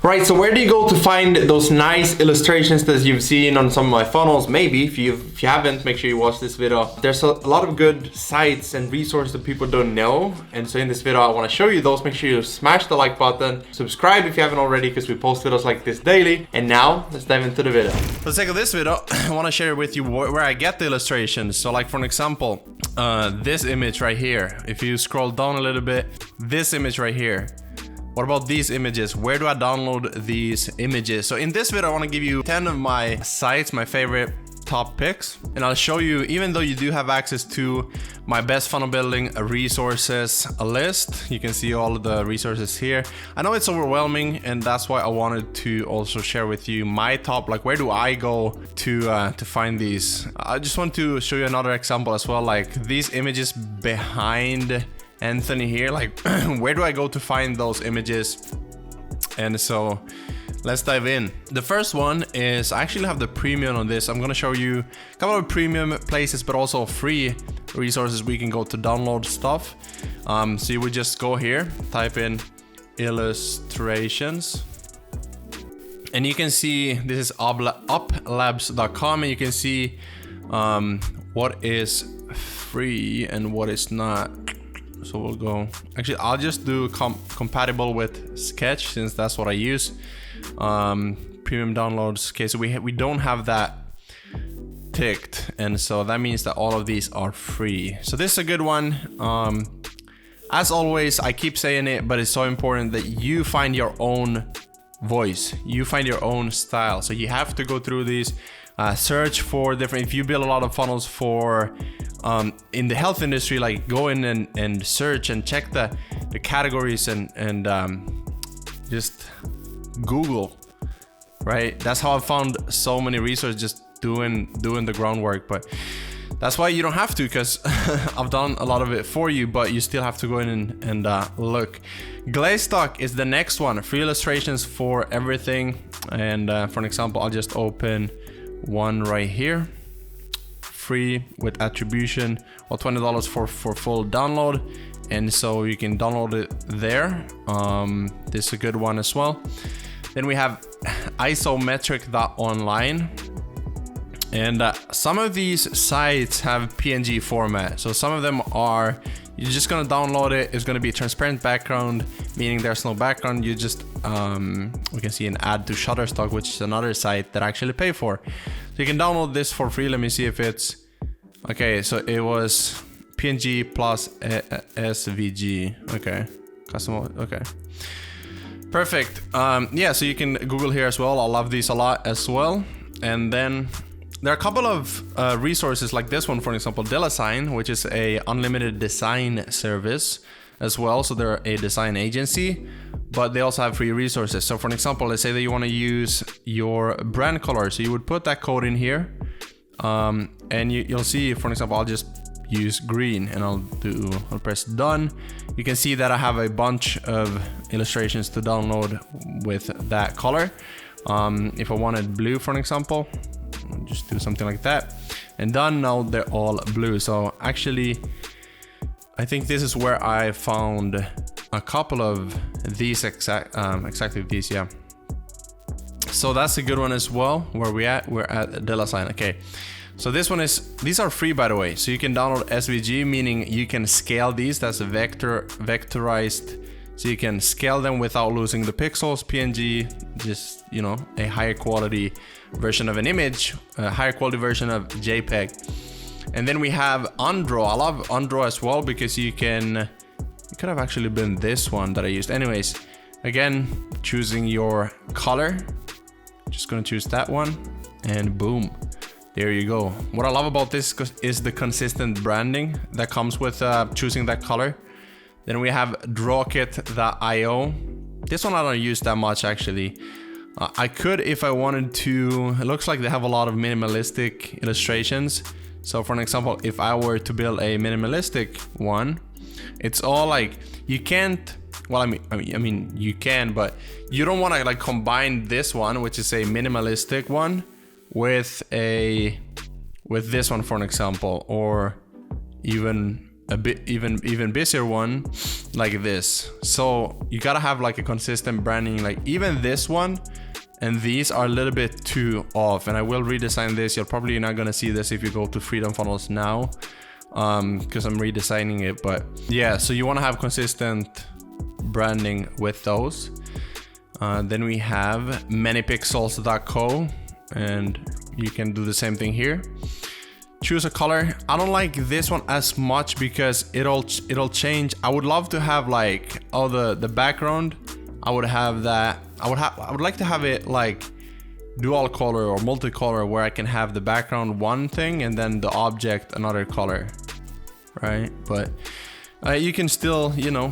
Right, so where do you go to find those nice illustrations that you've seen on some of my funnels? Maybe if you haven't, make sure you watch this video. There's a lot of good sites and resources that people don't know, and so in this video I want to show you those. Make sure you smash the like button, subscribe if you haven't already, because we post videos like this daily. And now let's dive into the video. For the sake of this video, I want to share with you where I get the illustrations. So like for an example, this image right here, if you scroll down a little bit, this image right here. What about these images? Where do I download these images? So in this video, I want to give you 10 of my sites, my favorite top picks. And I'll show you, even though you do have access to my best funnel building resources list, you can see all of the resources here. I know it's overwhelming, and that's why I wanted to also share with you my top, like where do I go to find these? I just want to show you another example as well, like these images behind Anthony here, like where do I go to find those images? And so let's dive in. The first one is, I actually have the premium on this. I'm gonna show you a couple of premium places, but also free resources we can go to download stuff. So you would just go here, type in illustrations, and you can see this is uplabs.com, and you can see what is free and what is not. So we'll go, actually I'll just do compatible with Sketch, since that's what I use. Premium downloads, okay, so we don't have that ticked, and so that means that all of these are free. So this is a good one. As always, I keep saying it, but it's so important that you find your own voice, you find your own style. So you have to go through these, search for different, if you build a lot of funnels for in the health industry, like go in and search and check the categories and just Google, right? That's how I found so many resources, just doing the groundwork. But that's why you don't have to, because I've done a lot of it for you, but you still have to go in and look. Glazstock is the next one, free illustrations for everything. And for an example, I'll just open one right here, free with attribution, or $20 for full download, and so you can download it there. This is a good one as well. Then we have isometric.online, and some of these sites have PNG format. So some of them are, you're just gonna download it, it's gonna be a transparent background, meaning there's no background. You just we can see an ad to Shutterstock, which is another site that I actually pay for. So you can download this for free. Let me see if it's okay. So it was PNG plus SVG. Okay, custom. Okay, perfect. Yeah, so you can Google here as well. I love these a lot as well. And then there are a couple of resources like this one, for example, Design, which is a unlimited design service as well. So they're a design agency, but they also have free resources. So for an example, let's say that you want to use your brand color. So you would put that code in here, and you'll see, for example, I'll just use green, and I'll press done. You can see that I have a bunch of illustrations to download with that color. If I wanted blue, for an example, I'll just do something like that, and done. Now they're all blue. So actually, I think this is where I found a couple of these exactly these, yeah. So that's a good one as well. Where we at? We're at Design. Okay. So this one is, these are free, by the way. So you can download SVG, meaning you can scale these. That's a vectorized, so you can scale them without losing the pixels. PNG, just, you know, a higher quality version of an image, a higher quality version of JPEG. And then we have Undraw. I love Undraw as well, because you can, it could have actually been this one that I used. Anyways, again, choosing your color, just gonna choose that one, and boom, there you go. What I love about this is the consistent branding that comes with choosing that color. Then we have drawkit.io. This one I don't use that much, actually. I could if I wanted to. It looks like they have a lot of minimalistic illustrations. So for an example, if I were to build a minimalistic one, it's all like, you can't, well, I mean you can, but you don't want to like combine this one, which is a minimalistic one, with this one, for an example, or even a bit even busier one like this. So you gotta have like a consistent branding. Like even this one and these are a little bit too off, and I will redesign this. You're probably not gonna see this if you go to Freedom Funnels now, because I'm redesigning it. But yeah, so you want to have consistent branding with those. Then we have manypixels.co, and you can do the same thing here. Choose a color. I don't like this one as much because it'll change. I would love to have like the background. I would have that. I would like to have it like dual color or multicolor, where I can have the background one thing and then the object another color, right? But you can still, you know,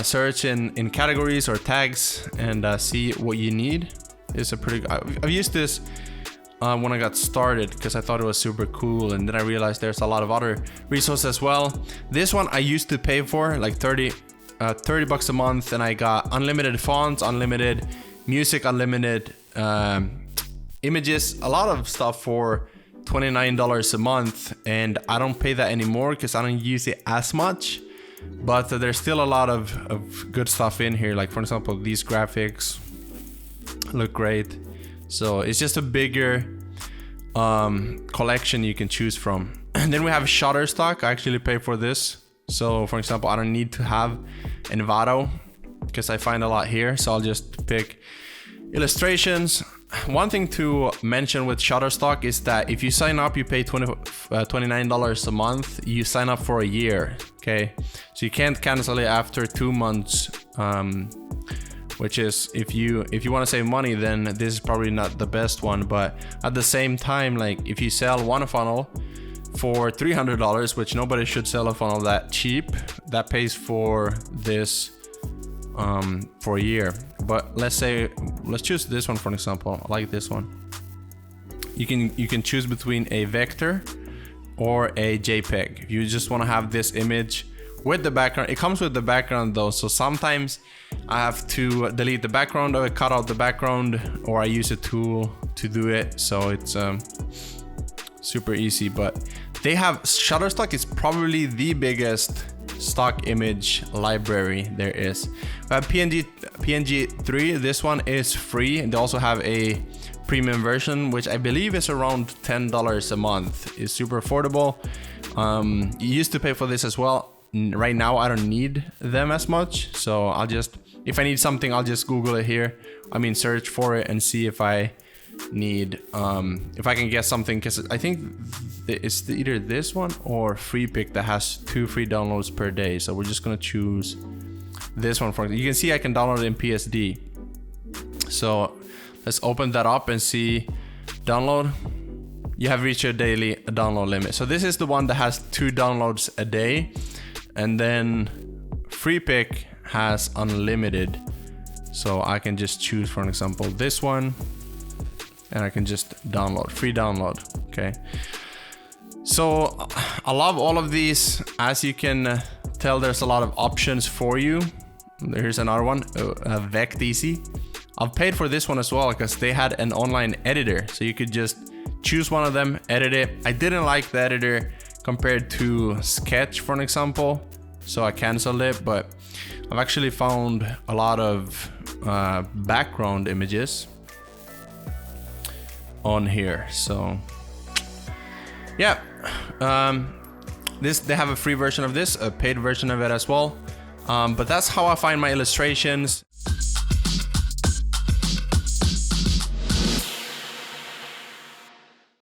search in categories or tags and see what you need. It's a pretty. I've used this when I got started because I thought it was super cool, and then I realized there's a lot of other resources as well. This one I used to pay for like 30 bucks a month, and I got unlimited fonts, unlimited music, unlimited images, a lot of stuff for $29 a month, and I don't pay that anymore because I don't use it as much. But there's still a lot of good stuff in here. Like for example, these graphics look great. So it's just a bigger collection you can choose from. And then we have Shutterstock. I actually pay for this. So for example, I don't need to have Envato because I find a lot here. So I'll just pick illustrations. One thing to mention with Shutterstock is that if you sign up, you pay $29 a month. You sign up for a year, okay? So you can't cancel it after 2 months, which is if you want to save money, then this is probably not the best one. But at the same time, like if you sell one funnel for $300, which nobody should sell a funnel that cheap, that pays for this for a year. But let's choose this one for example. I like this one. You can choose between a vector or a JPEG. If you just want to have this image with the background, it comes with the background though, so sometimes I have to delete the background or cut out the background, or I use a tool to do it. So it's super easy. But they have, Shutterstock is probably the biggest stock image library there is. We have PNG3. This one is free, and they also have a premium version, which I believe is around $10 a month. It's super affordable. You used to pay for this as well. Right now I don't need them as much, so I'll just, if I need something, I'll just Google it here. I mean, search for it and see if I need, if I can get something, because I think it's either this one or Free Pick that has 2 free downloads per day. So we're just gonna choose this one. You can see I can download it in PSD. So let's open that up and see. Download. You have reached your daily download limit. So this is the one that has 2 downloads a day, and then Free Pick has unlimited. So I can just choose, for example, this one, and I can just download, free download. Okay. So I love all of these. As you can tell, there's a lot of options for you. Here's another one, VectEasy. I've paid for this one as well because they had an online editor, so you could just choose one of them, edit it. I didn't like the editor compared to Sketch, for an example, so I canceled it. But I've actually found a lot of background images on here. So yeah, they have a free version of this, a paid version of it as well. But that's how I find my illustrations.